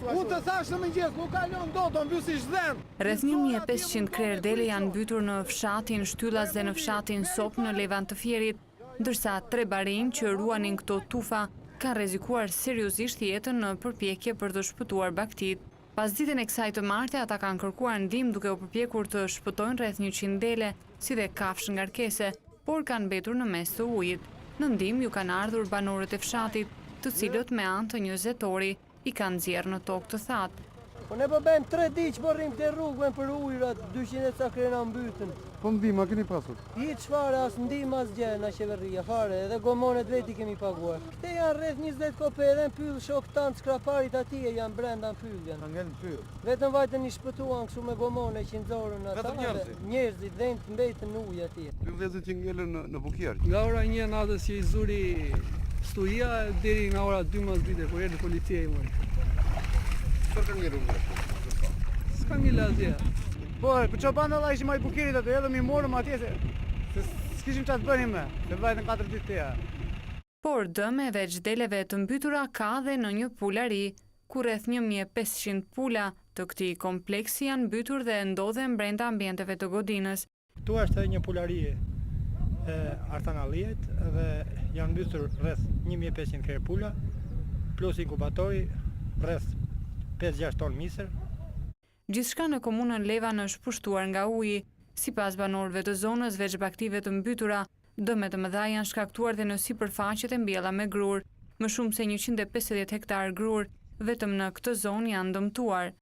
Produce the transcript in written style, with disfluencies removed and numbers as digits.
Unë të thash në mëngjes, nuk kalon dot, do mbysi çdhen. Rreth 1500 krerë dele janë mbytur në fshatin Shtyllas dhe në fshatin Sop në Levant të Fierit, ndërsa 3 barinj që ruanin këto tufa kanë rrezikuar seriozisht jetën në përpjekje për të shpëtuar baktit. Pas ditën e kësaj të martë, ata kanë kërkuar ndihmë duke u përpjekur të shpëtojnë rreth 100 dele, si dhe kafshë ngarkese, por kanë mbetur në mes të ujit. Në ndihmë ju kanë ardhur banorët e fshatit, të cilët me anë të një zetori i kanë nxjerrë në tokë të thatë. Po ne po bëjmë 3 ditë që po rrim të rrugën për ujrat, 200 e ca krena mbytën. Po ndihmë keni pasur. I çfarë as ndihmë as gjë na qeveria fare, edhe gomonet veti kemi paguar. Këte janë rreth 20 kopë në pyll shok tan skraparit atje janë brenda në pylljen. Ka ngel pyll. Vetëm vajtën i shpëtuan kështu me gomone që nxorën ata. Vetëm njerëzit dhe të mbetën në ujë atje. Dy vëllezër që ngelën në Bukier. Nga ora 1 natës që i zuri studia deri nga ora 12 dite kur erdhi policia i mori. Çfarë kanë ngelur? S'ka ngelë asgjë. Po çoban Allah ishim ai Bukirit atë, edhe mi morëm atje se s'kishim çfarë të bënim me. Se vajtën 4 ditë tjera. Por dëm e veç deleve të mbytura ka dhe në një pulari, ku rreth 1500 pula të këtij kompleksi janë mbytur dhe ndodhen brenda ambienteve të godinës. Këtu është një pulari e Artanalliet dhe janë mbytur rreth 1500 krerë pula, plus inkubatori rreth 5-6 ton misër. Gjithçka në komunën Levan është pushtuar nga uji. Sipas banorëve të zonës, veç baktive të mbytura, dëmet të mëdha janë shkaktuar dhe në sipërfaqet e mbjella me grur. Më shumë se 150 hektar grur vetëm në këtë zonë janë dëmtuar.